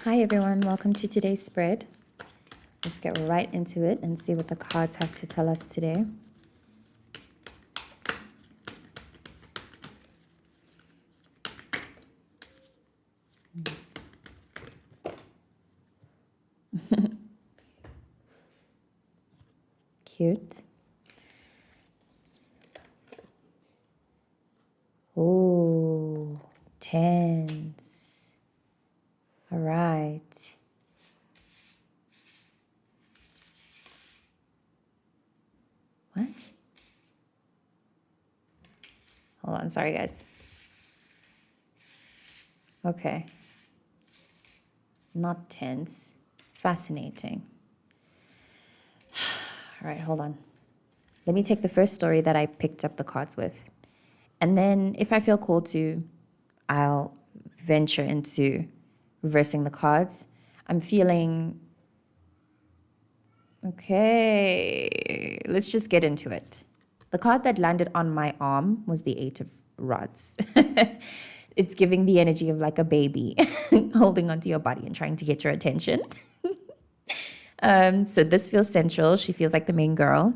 Hi everyone, welcome to today's spread. Let's get right into it and see what the cards have to tell us today. Cute. Oh, tense. All right. What? Hold on, sorry guys. Okay. Not tense. Fascinating. All right, hold on. Let me take the first story that I picked up the cards with. And then if I feel called to, I'll venture into reversing the cards. I'm feeling, okay, let's just get into it. The card that landed on my arm was the Eight of Rods. It's giving the energy of like a baby holding onto your body and trying to get your attention. So this feels central. She feels like the main girl.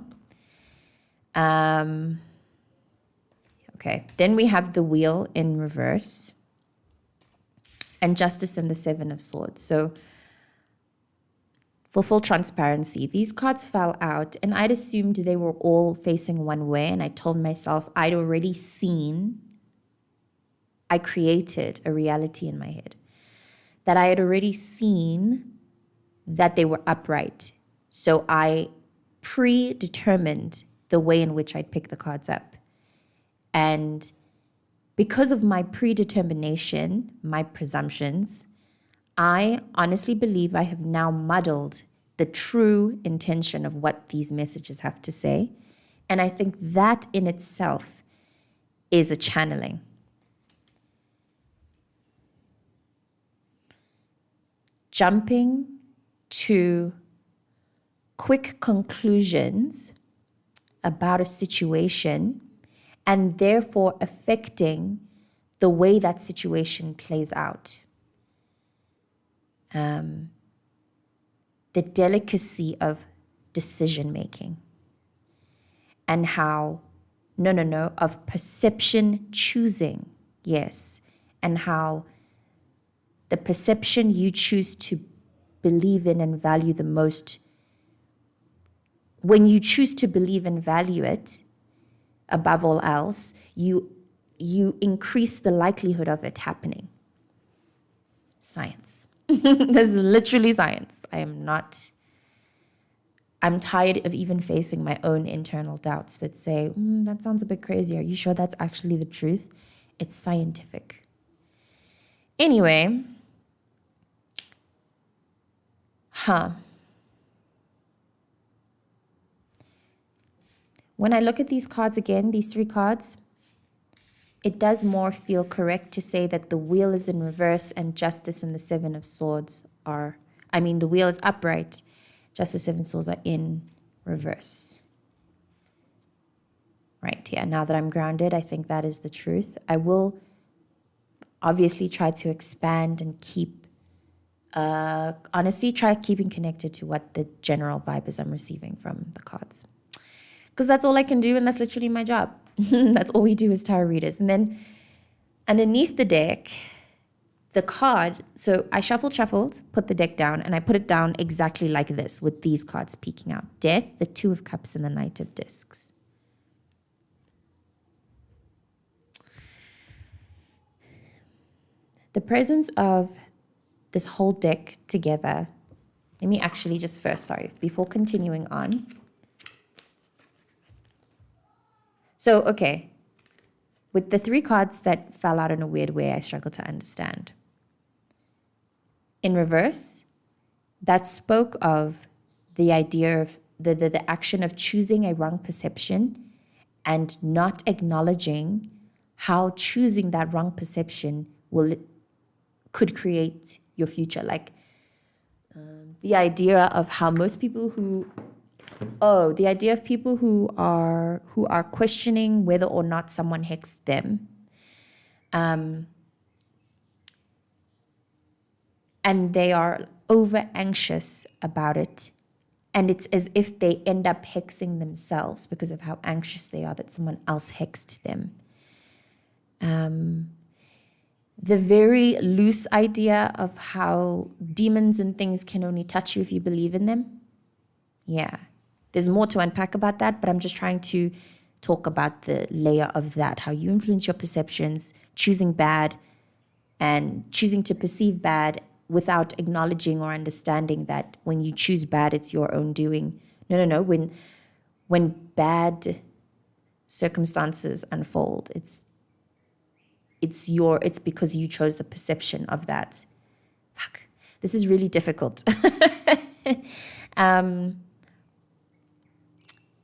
Okay, then we have the Wheel in reverse and Justice and the Seven of Swords. So for full transparency, these cards fell out and I'd assumed they were all facing one way, and I told myself I'd already seen, I created a reality in my head that I had already seen that they were upright. So I predetermined the way in which I'd pick the cards up. And because of my predetermination, my presumptions, I honestly believe I have now muddled the true intention of what these messages have to say. And I think that in itself is a channeling. Jumping to quick conclusions about a situation and therefore affecting the way that situation plays out. The delicacy of decision making and how, of perception choosing, yes, and how the perception you choose to believe in and value the most, when you choose to believe and value it above all else, you increase the likelihood of it happening. Science. This is literally science. I'm tired of even facing my own internal doubts that say, that sounds a bit crazy. Are you sure that's actually the truth? It's scientific. Anyway, when I look at these cards again, these three cards, it does more feel correct to say that the Wheel is in reverse and Justice and the Seven of Swords the Wheel is upright, Justice, Seven of Swords are in reverse. Right, yeah, now that I'm grounded, I think that is the truth. I will obviously try to expand and try keeping connected to what the general vibe is I'm receiving from the cards. Because that's all I can do, and that's literally my job. That's all we do as tarot readers. And then underneath the deck, the card, so I shuffled, put the deck down, and I put it down exactly like this with these cards peeking out. Death, the Two of Cups, and the Knight of Discs. The presence of this whole deck together, let me actually just first, before continuing on. So, okay, with the three cards that fell out in a weird way, I struggle to understand. In reverse, that spoke of the idea of the action of choosing a wrong perception and not acknowledging how choosing that wrong perception could create your future. Like the idea of how most people who are questioning whether or not someone hexed them, and and they are over anxious about it. And it's as if they end up hexing themselves because of how anxious they are that someone else hexed them. The very loose idea of how demons and things can only touch you if you believe in them. Yeah. There's more to unpack about that, but I'm just trying to talk about the layer of that, how you influence your perceptions, choosing bad and choosing to perceive bad without acknowledging or understanding that when you choose bad, it's your own doing. No. When bad circumstances unfold, it's because you chose the perception of that. Fuck. This is really difficult.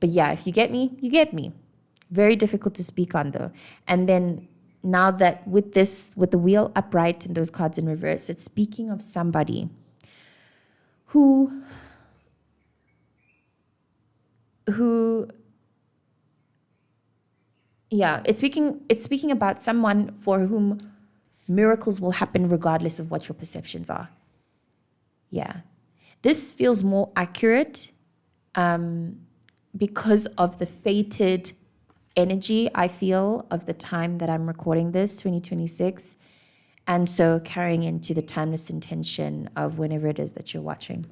But yeah, if you get me, you get me. Very difficult to speak on though. And then now that with the wheel upright and those cards in reverse, it's speaking of somebody who yeah, it's speaking about someone for whom miracles will happen regardless of what your perceptions are. Yeah. This feels more accurate because of the fated energy I feel of the time that I'm recording this, 2026, and so carrying into the timeless intention of whenever it is that you're watching.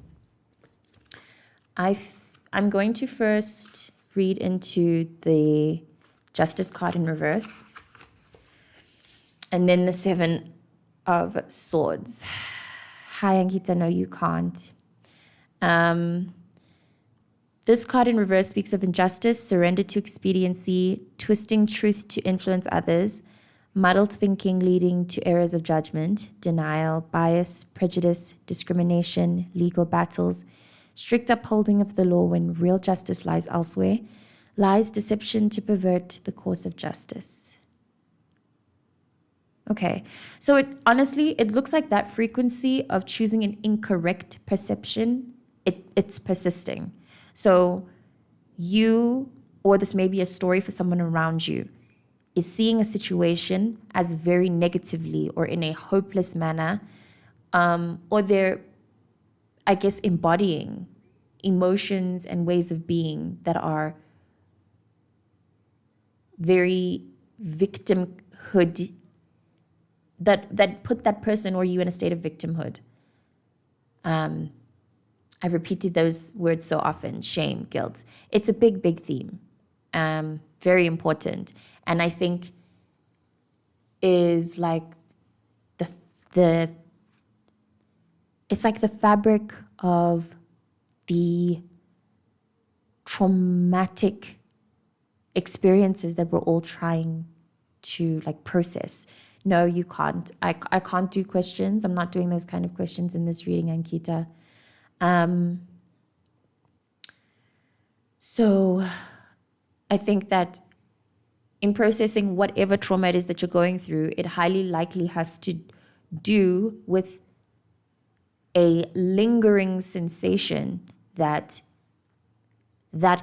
I'm going to first read into the Justice card in reverse, and then the Seven of Swords. Hi, Ankita, no, you can't. This card in reverse speaks of injustice, surrender to expediency, twisting truth to influence others, muddled thinking leading to errors of judgment, denial, bias, prejudice, discrimination, legal battles, strict upholding of the law when real justice lies elsewhere, lies, deception to pervert the course of justice. Okay, so it looks like that frequency of choosing an incorrect perception, it's persisting. So you, or this may be a story for someone around you, is seeing a situation as very negatively or in a hopeless manner, or they're, I guess, embodying emotions and ways of being that are very victimhood, that put that person or you in a state of victimhood. I've repeated those words so often: shame, guilt. It's a big, big theme, very important, and I think is like it's like the fabric of the traumatic experiences that we're all trying to like process. No, you can't. I can't do questions. I'm not doing those kind of questions in this reading, Ankita. So I think that in processing whatever trauma it is that you're going through, it highly likely has to do with a lingering sensation that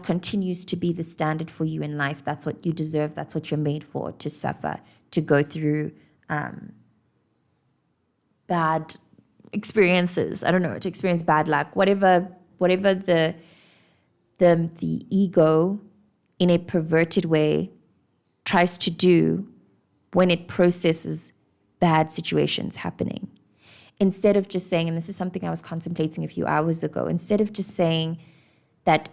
continues to be the standard for you in life. That's what you deserve. That's what you're made for, to suffer, to go through bad experiences. I don't know, to experience bad luck, whatever the ego in a perverted way tries to do when it processes bad situations happening. Instead of just saying, and this is something I was contemplating a few hours ago, instead of just saying that,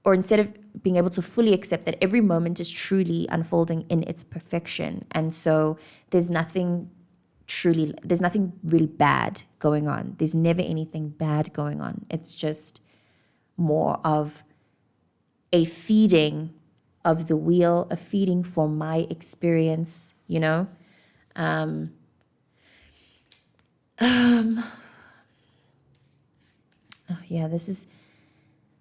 or instead of being able to fully accept that every moment is truly unfolding in its perfection, and so there's nothing really bad going on. There's never anything bad going on. It's just more of a feeding of the wheel, a feeding for my experience, you know? Yeah, this is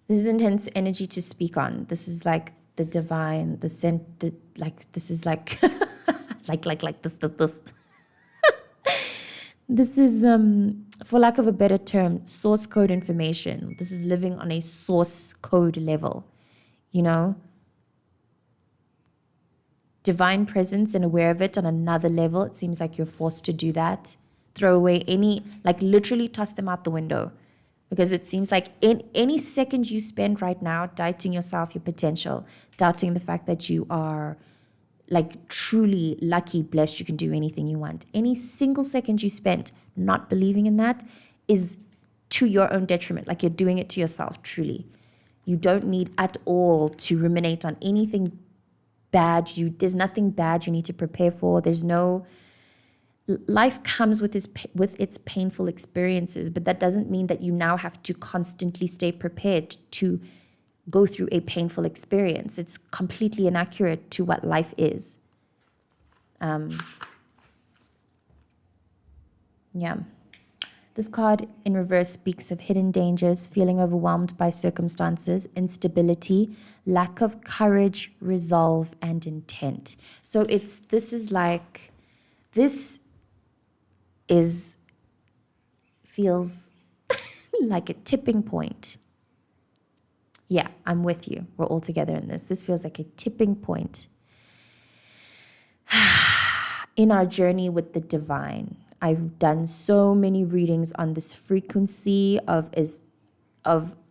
intense energy to speak on. This is like the divine, this is like this. This is, for lack of a better term, source code information. This is living on a source code level, you know? Divine presence and aware of it on another level. It seems like you're forced to do that. throw away any, like literally toss them out the window. Because it seems like in any second you spend right now doubting yourself, your potential, doubting the fact that you are like truly lucky, blessed, you can do anything you want. Any single second you spent not believing in that is to your own detriment. Like you're doing it to yourself, truly. You don't need at all to ruminate on anything bad. There's nothing bad you need to prepare for. There's no, life comes with its painful experiences, but that doesn't mean that you now have to constantly stay prepared to go through a painful experience. It's completely inaccurate to what life is. Yeah. This card in reverse speaks of hidden dangers, feeling overwhelmed by circumstances, instability, lack of courage, resolve, and intent. So feels like a tipping point. Yeah, I'm with you. We're all together in this. This feels like a tipping point in our journey with the divine. I've done so many readings on this frequency of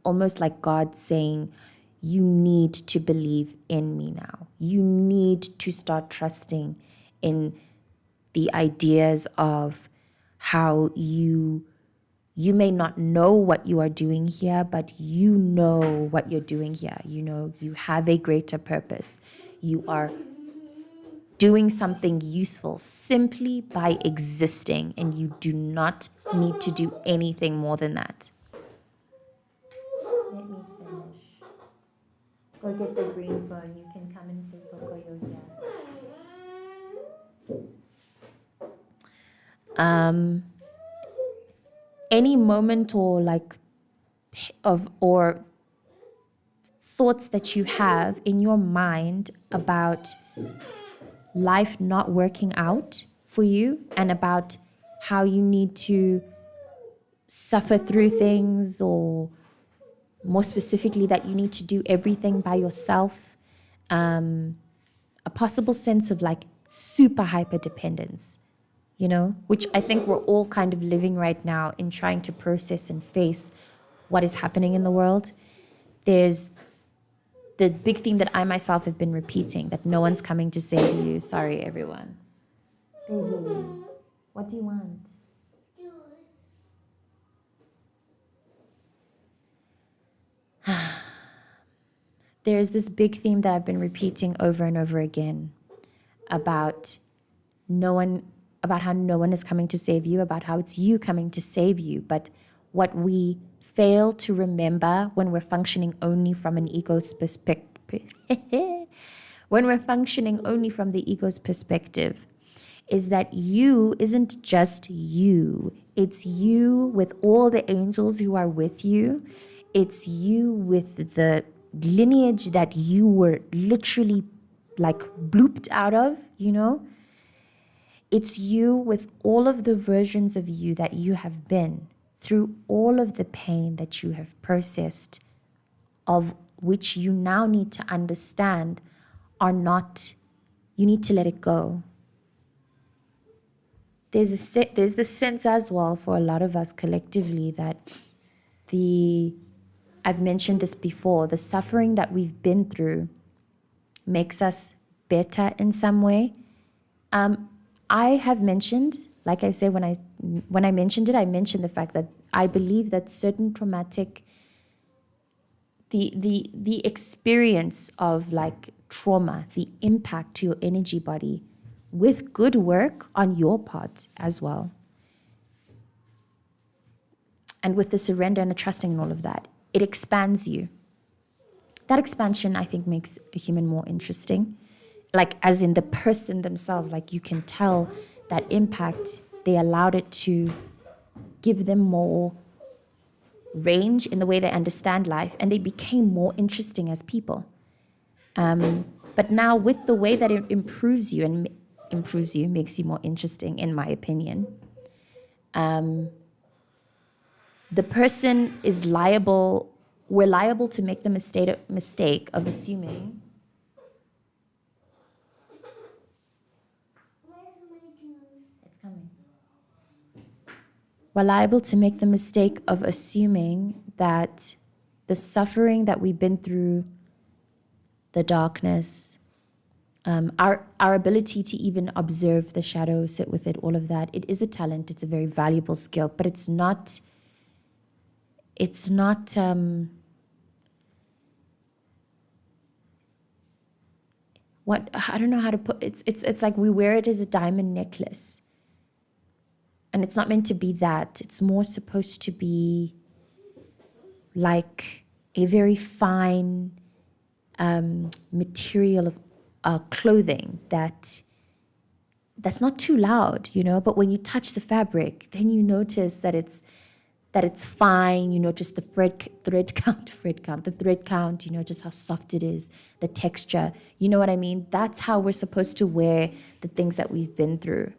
almost like God saying, you need to believe in me now. You need to start trusting in the ideas of how you may not know what you are doing here, but you know what you're doing here. You know, you have a greater purpose. You are doing something useful simply by existing, and you do not need to do anything more than that. Let me finish. Go get the green phone. You can come and play Pocoyo here. Any moment or thoughts that you have in your mind about life not working out for you and about how you need to suffer through things, or more specifically that you need to do everything by yourself, a possible sense of like super hyper dependence, which I think we're all kind of living right now in trying to process and face what is happening in the world. There's the big theme that I myself have been repeating, that no one's coming to save you. Sorry, everyone. Baby, what do you want? There's this big theme that I've been repeating over and over again about how no one is coming to save you, about how it's you coming to save you. But what we fail to remember when we're functioning only from an ego's perspective, is that you isn't just you. It's you with all the angels who are with you. It's you with the lineage that you were literally like blooped out of, It's you with all of the versions of you that you have been through, all of the pain that you have processed, of which you now need to understand you need to let it go. There's this sense as well for a lot of us collectively that I've mentioned this before, the suffering that we've been through makes us better in some way. I have mentioned, like I said, when I mentioned it, I mentioned the fact that I believe that certain traumatic, the experience of like trauma, the impact to your energy body, with good work on your part as well, and with the surrender and the trusting and all of that, it expands you. That expansion, I think, makes a human more interesting. Like, as in the person themselves, like you can tell that impact, they allowed it to give them more range in the way they understand life, and they became more interesting as people. But now with the way that it improves you, makes you more interesting, in my opinion, the person is we're liable to make the mistake of assuming. Where's my juice? It's coming. We're liable to make the mistake of assuming that the suffering that we've been through, the darkness, our ability to even observe the shadow, sit with it, all of that, it is a talent. It's a very valuable skill, but it's not what, I don't know how to put it's like we wear it as a diamond necklace. And it's not meant to be that. It's more supposed to be like a very fine material of clothing that's not too loud, but when you touch the fabric, then you notice that it's fine. You notice the thread count, just how soft it is, the texture. You know what I mean? That's how we're supposed to wear the things that we've been through.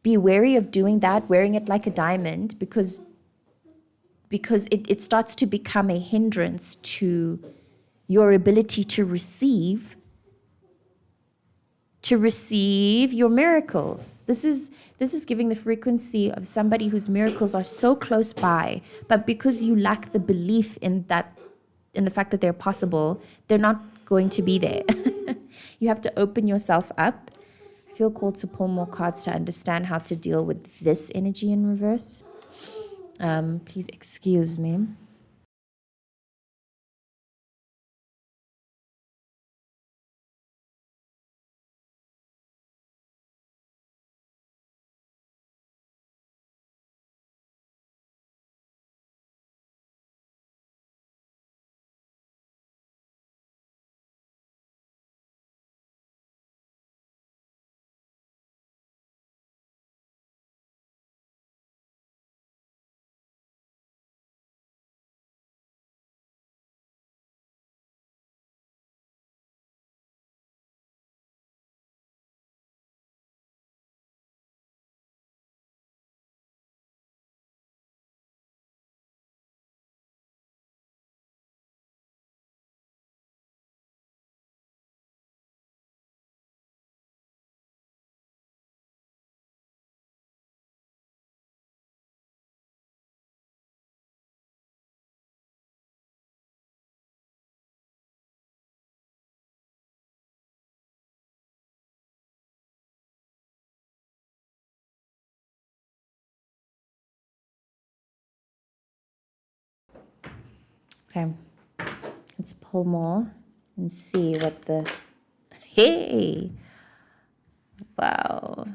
Be wary of doing that, wearing it like a diamond, because it starts to become a hindrance to your ability to receive your miracles. This is giving the frequency of somebody whose miracles are so close by, but because you lack the belief in the fact that they're possible, they're not going to be there. You have to open yourself up. I feel called to pull more cards to understand how to deal with this energy in reverse. Please excuse me. Okay, let's pull more and see what the, hey, wow.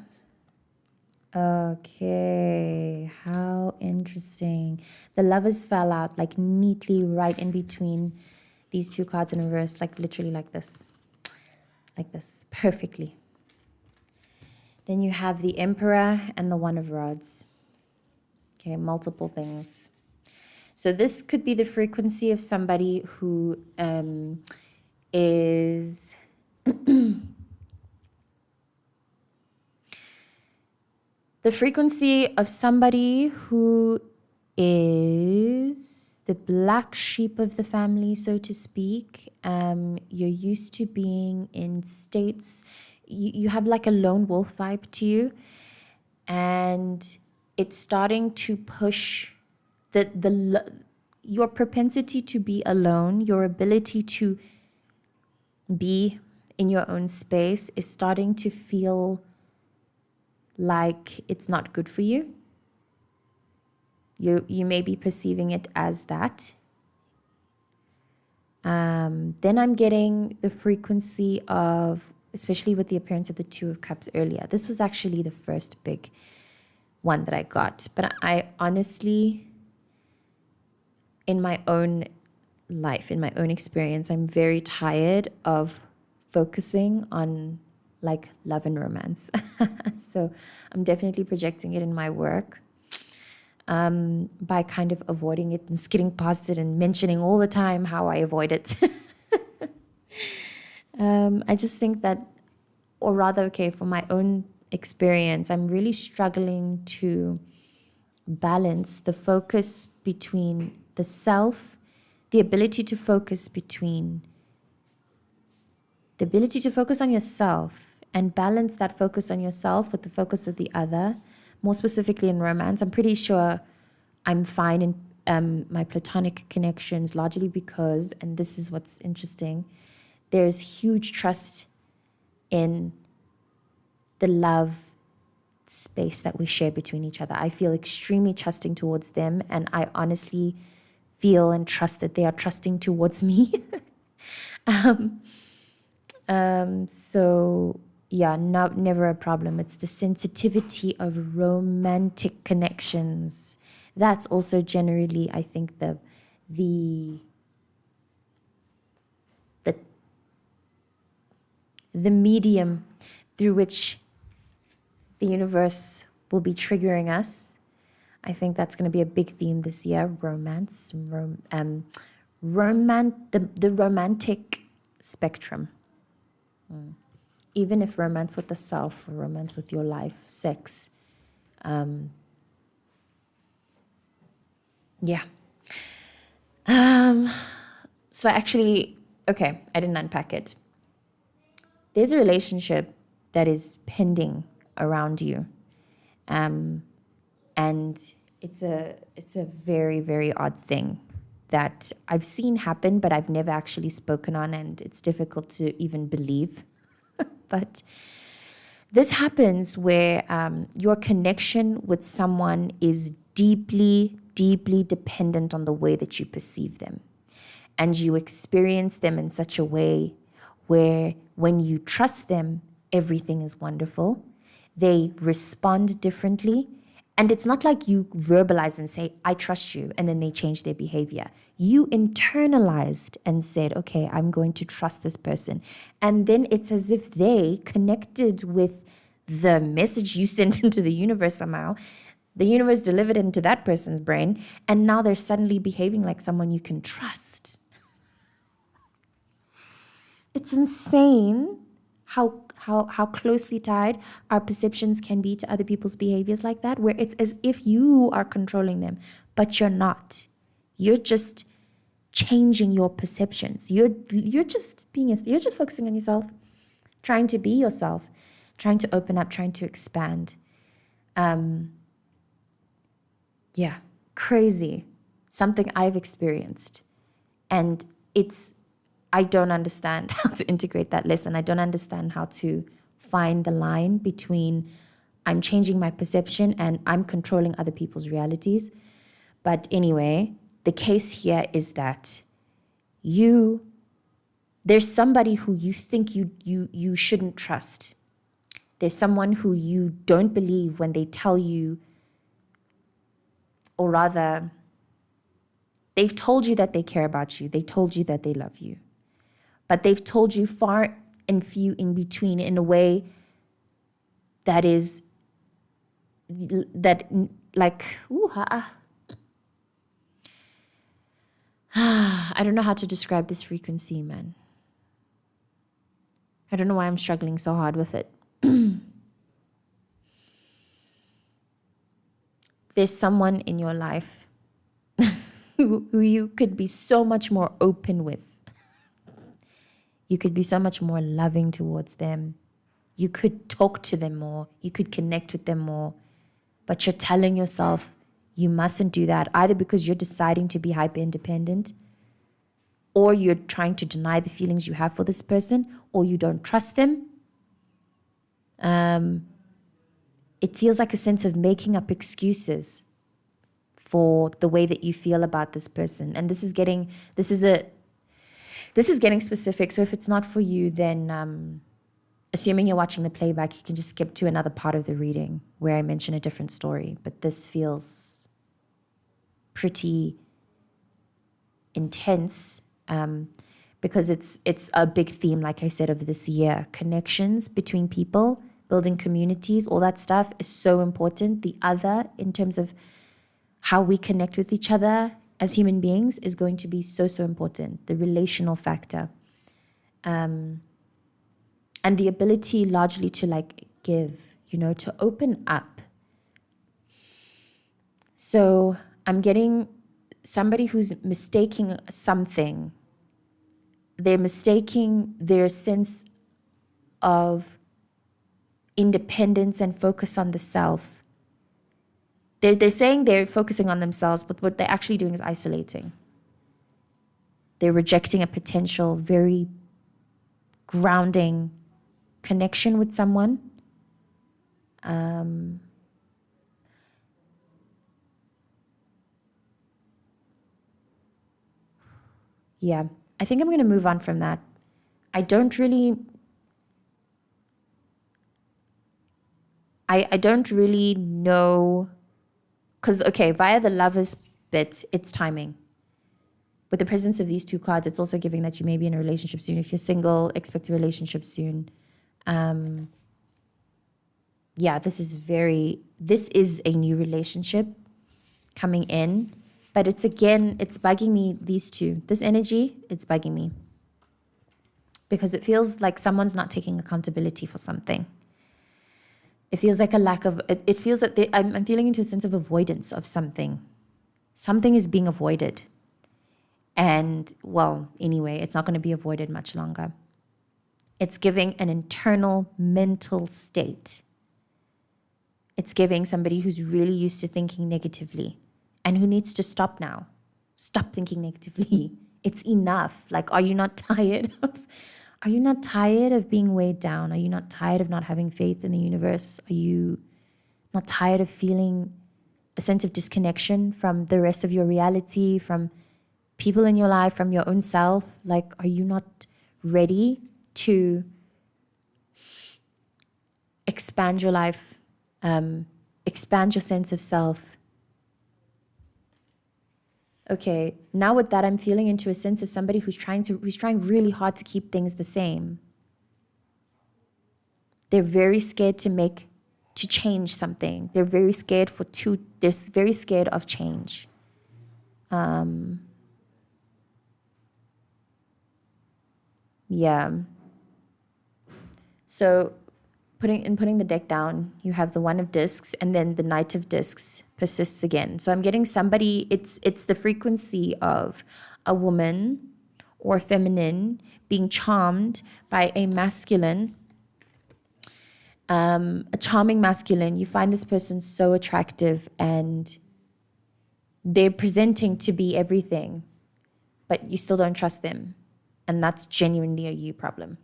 Okay, how interesting. The lovers fell out like neatly right in between these two cards in reverse, like literally like this, perfectly. Then you have the Emperor and the One of Rods. Okay, multiple things. So this could be the frequency of somebody who is the frequency of somebody who is the black sheep of the family, so to speak. You're used to being in states, you have like a lone wolf vibe to you, and it's starting to push your propensity to be alone, your ability to be in your own space is starting to feel like it's not good for you. You may be perceiving it as that. Then I'm getting the frequency of, especially with the appearance of the Two of Cups earlier. This was actually the first big one that I got. But I honestly, in my own life, in my own experience, I'm very tired of focusing on like love and romance. So I'm definitely projecting it in my work by kind of avoiding it and skidding past it and mentioning all the time how I avoid it. I just think that, or rather, okay, from my own experience, I'm really struggling to balance the focus between the self, the ability to focus on yourself and balance that focus on yourself with the focus of the other, more specifically in romance. I'm pretty sure I'm fine in my platonic connections, largely because, and this is what's interesting, there's huge trust in the love space that we share between each other. I feel extremely trusting towards them, and I honestly feel and trust that they are trusting towards me. So yeah, never a problem. It's the sensitivity of romantic connections. That's also generally, I think, the medium through which the universe will be triggering us. I think that's going to be a big theme this year: romance, the romantic spectrum. Even if romance with the self or romance with your life, sex. Yeah. So actually, okay, I didn't unpack it. There's a relationship that is pending around you. And it's a very, very odd thing that I've seen happen, but I've never actually spoken on, and it's difficult to even believe. But this happens where your connection with someone is deeply, deeply dependent on the way that you perceive them. And you experience them in such a way where when you trust them, everything is wonderful. They respond differently. And it's not like you verbalize and say, I trust you, and then they change their behavior. You internalized and said, okay, I'm going to trust this person. And then it's as if they connected with the message you sent into the universe somehow. The universe delivered it into that person's brain, and now they're suddenly behaving like someone you can trust. It's insane how closely tied our perceptions can be to other people's behaviors like that, where it's as if you are controlling them, but you're not. You're just changing your perceptions. You're just you're just focusing on yourself, trying to be yourself, trying to open up, trying to expand. Yeah, crazy. Something I've experienced. And I don't understand how to integrate that lesson. I don't understand how to find the line between I'm changing my perception and I'm controlling other people's realities. But anyway, the case here is that there's somebody who you think you shouldn't trust. There's someone who you don't believe when they tell you, or rather, they've told you that they care about you. They told you that they love you. But they've told you far and few in between in a way that is, I don't know how to describe this frequency, man. I don't know why I'm struggling so hard with it. There's someone in your life who you could be so much more open with. You could be so much more loving towards them. You could talk to them more. You could connect with them more. But you're telling yourself you mustn't do that, either because you're deciding to be hyper independent, or you're trying to deny the feelings you have for this person, or you don't trust them. It feels like a sense of making up excuses for the way that you feel about this person. And this is getting specific. So if it's not for you, then assuming you're watching the playback, you can just skip to another part of the reading where I mention a different story. But this feels pretty intense because it's a big theme, like I said, of this year. Connections between people, building communities, all that stuff is so important. The other, in terms of how we connect with each other as human beings, is going to be so, so important. The relational factor. And the ability largely to give, to open up. So I'm getting somebody who's mistaking something. They're mistaking their sense of independence and focus on the self They're saying they're focusing on themselves, but what they're actually doing is isolating. They're rejecting a potential, very grounding connection with someone. Yeah, I think I'm going to move on from that. I don't really know, because, okay, via the lovers bit, it's timing. With the presence of these two cards, it's also giving that you may be in a relationship soon. If you're single, expect a relationship soon. Yeah, this is a new relationship coming in, but it's bugging me, these two. This energy, it's bugging me because it feels like someone's not taking accountability for something. It feels like a lack of, it feels that I'm feeling into a sense of avoidance of something. Something is being avoided. And, well, anyway, it's not going to be avoided much longer. It's giving an internal mental state. It's giving somebody who's really used to thinking negatively and who needs to stop now. Stop thinking negatively. It's enough. Like, are you not tired of being weighed down? Are you not tired of not having faith in the universe? Are you not tired of feeling a sense of disconnection from the rest of your reality, from people in your life, from your own self? Like, are you not ready to expand your life, expand your sense of self? Okay, now with that, I'm feeling into a sense of somebody who's trying really hard to keep things the same. They're very scared to change something. They're very scared they're very scared of change. Yeah. So putting the deck down, you have the One of Discs, and then the Knight of Discs persists again. So I'm getting somebody, it's the frequency of a woman or feminine being charmed by a masculine, a charming masculine. You find this person so attractive and they're presenting to be everything, but you still don't trust them. And that's genuinely a you problem.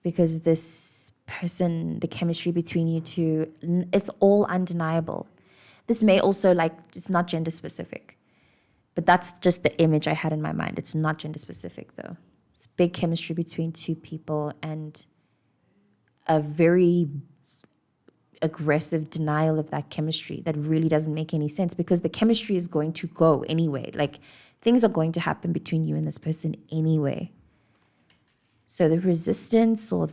Because this person, the chemistry between you two, it's all undeniable. This may also, it's not gender specific, but that's just the image I had in my mind. It's not gender specific though. It's big chemistry between two people and a very aggressive denial of that chemistry that really doesn't make any sense, because the chemistry is going to go anyway. Like, things are going to happen between you and this person anyway. So the resistance or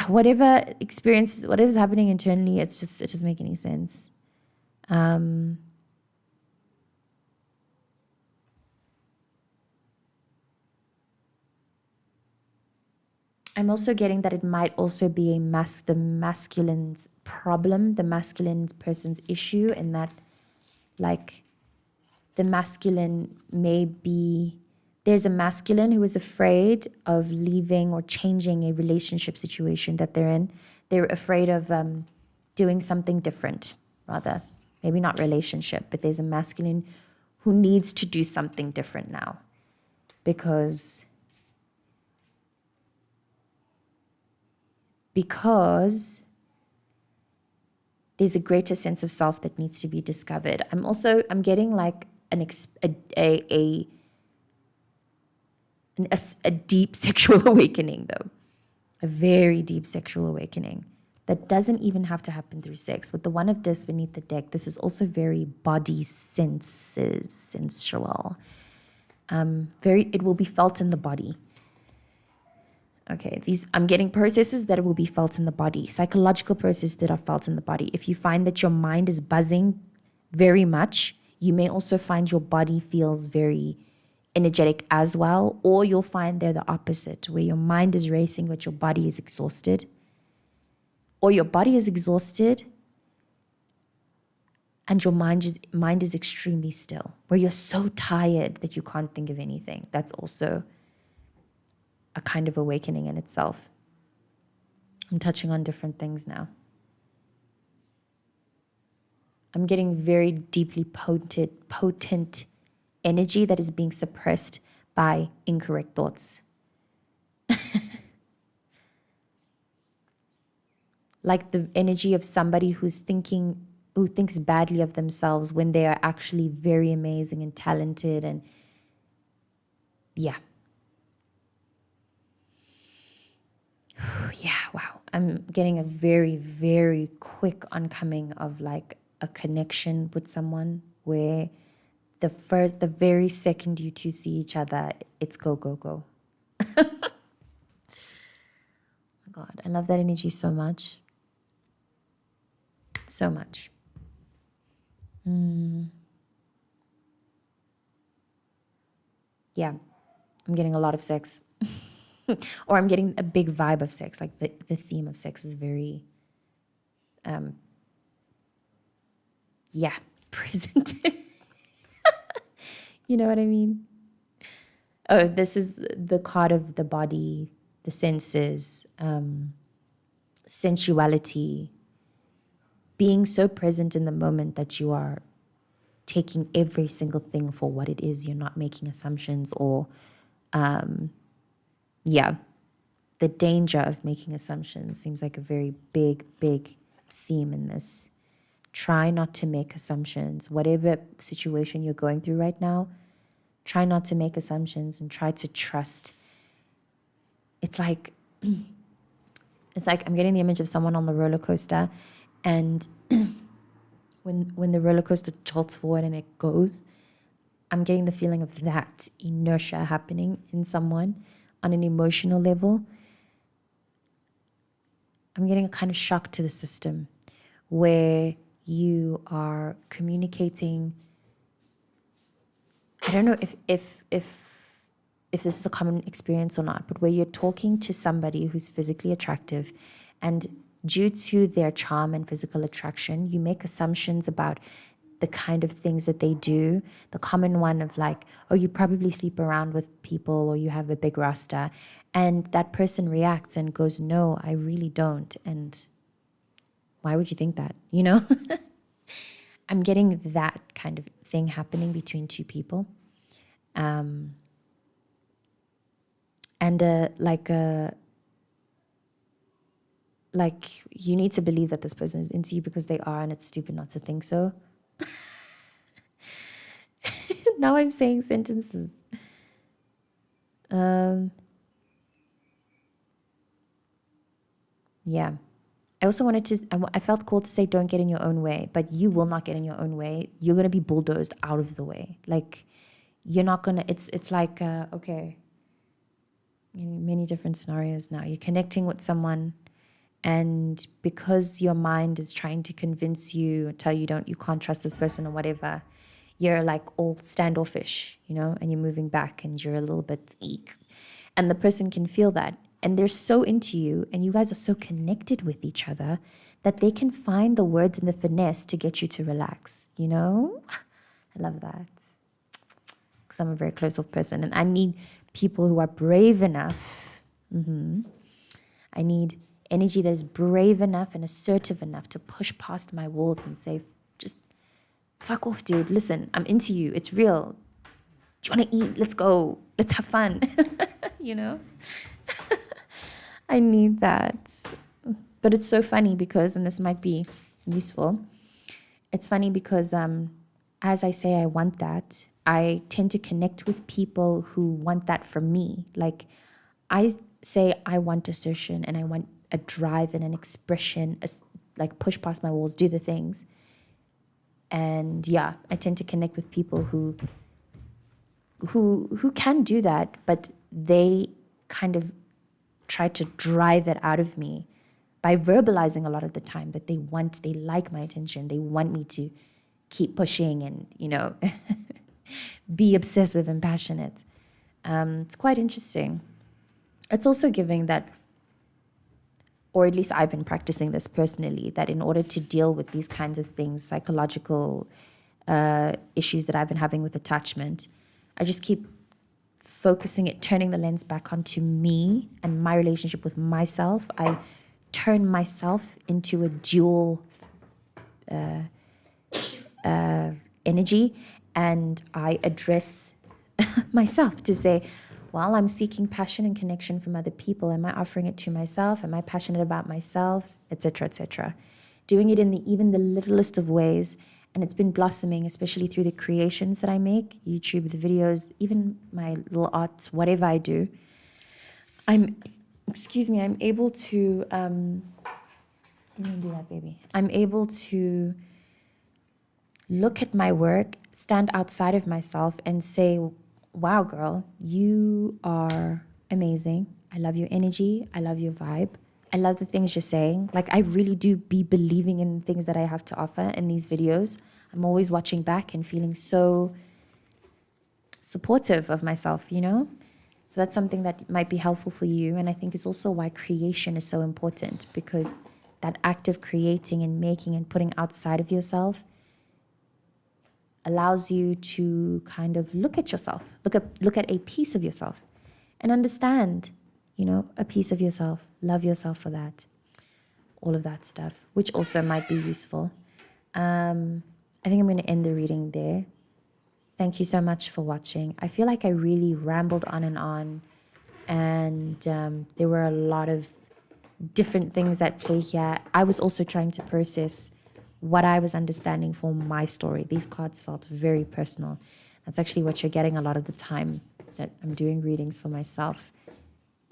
whatever experiences, whatever's happening internally, it doesn't make any sense. I'm also getting that it might also be the masculine's problem, the masculine person's issue, in that, like, the masculine may be, there's a masculine who is afraid of leaving or changing a relationship situation that they're in. They're afraid of doing something different, rather. Maybe not relationship, but there's a masculine who needs to do something different now. Because there's a greater sense of self that needs to be discovered. I'm getting like a deep sexual awakening, though. A very deep sexual awakening that doesn't even have to happen through sex. With the One of Discs beneath the deck, this is also very body sensual. It will be felt in the body. Okay, I'm getting processes that will be felt in the body, psychological processes that are felt in the body. If you find that your mind is buzzing very much, you may also find your body feels very energetic as well, or you'll find they're the opposite, where your mind is racing but your body is exhausted, or your body is exhausted and your mind is extremely still, where you're so tired that you can't think of anything. That's also a kind of awakening in itself. I'm touching on different things now. I'm getting very deeply potent energy that is being suppressed by incorrect thoughts. Like the energy of somebody who thinks badly of themselves when they are actually very amazing and talented. And yeah. Yeah, wow. I'm getting a very, very quick oncoming of like a connection with someone where the very second you two see each other, it's go, go, go. God, I love that energy so much. So much. Yeah, I'm getting a lot of sex. Or I'm getting a big vibe of sex. Like the theme of sex is very, present. You know what I mean? Oh, this is the card of the body, the senses, sensuality, being so present in the moment that you are taking every single thing for what it is. You're not making assumptions or, the danger of making assumptions seems like a very big, big theme in this. Try not to make assumptions. Whatever situation you're going through right now, try not to make assumptions and try to trust. It's like I'm getting the image of someone on the roller coaster, and when the roller coaster jolts forward and it goes, I'm getting the feeling of that inertia happening in someone on an emotional level. I'm getting a kind of shock to the system where you are communicating. I don't know if this is a common experience or not, but where you're talking to somebody who's physically attractive, and due to their charm and physical attraction, you make assumptions about the kind of things that they do. The common one of like, oh, you probably sleep around with people or you have a big rasta. And that person reacts and goes, no, I really don't. And why would you think that? You know? I'm getting that kind of thing happening between two people. And like you need to believe that this person is into you because they are, and it's stupid not to think so. Now I'm saying sentences. Yeah. I also wanted to, I felt called to say, don't get in your own way, but you will not get in your own way. You're going to be bulldozed out of the way. Like, you're not going to, it's like, okay, many different scenarios now. You're connecting with someone, and because your mind is trying to convince you, tell you you can't trust this person or whatever, you're like all standoffish, and you're moving back and you're a little bit eek. And the person can feel that. And they're so into you, and you guys are so connected with each other that they can find the words and the finesse to get you to relax, I love that. Because I'm a very close-off person, and I need people who are brave enough. I need energy that is brave enough and assertive enough to push past my walls and say, just fuck off, dude. Listen, I'm into you. It's real. Do you want to eat? Let's go. Let's have fun. I need that. But it's so funny because, and this might be useful, it's funny because as I say I want that, I tend to connect with people who want that from me. Like, I say I want assertion and I want a drive and an expression, like push past my walls, do the things. And yeah, I tend to connect with people who can do that, but they kind of try to drive it out of me by verbalizing a lot of the time that they like my attention. They want me to keep pushing and, be obsessive and passionate. It's quite interesting. It's also giving that, or at least I've been practicing this personally, that in order to deal with these kinds of things, psychological issues that I've been having with attachment, I just keep turning the lens back onto me and my relationship with myself. I turn myself into a dual energy, and I address myself to say, well, I'm seeking passion and connection from other people. Am I offering it to myself? Am I passionate about myself? Etc., etc. Doing it in even the littlest of ways. And it's been blossoming, especially through the creations that I make, YouTube, the videos, even my little arts, whatever I do. I'm able to, you can do that, baby. I'm able to look at my work, stand outside of myself and say, wow, girl, you are amazing. I love your energy. I love your vibe. I love the things you're saying. Like, I really do be believing in things that I have to offer in these videos. I'm always watching back and feeling so supportive of myself, you know? So that's something that might be helpful for you. And I think it's also why creation is so important, because that act of creating and making and putting outside of yourself allows you to kind of look at yourself, look at a piece of yourself and understand, you know, a piece of yourself, love yourself for that, all of that stuff, which also might be useful. I think I'm going to end the reading there. Thank you so much for watching. I feel like I really rambled on, and there were a lot of different things at play here. I was also trying to process what I was understanding for my story. These cards felt very personal. That's actually what you're getting a lot of the time that I'm doing readings for myself,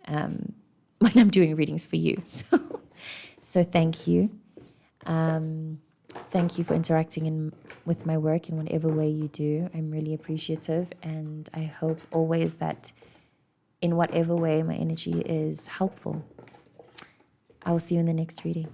when I'm doing readings for you. So thank you. Thank you for interacting with my work in whatever way you do. I'm really appreciative, and I hope always that in whatever way my energy is helpful. I will see you in the next reading.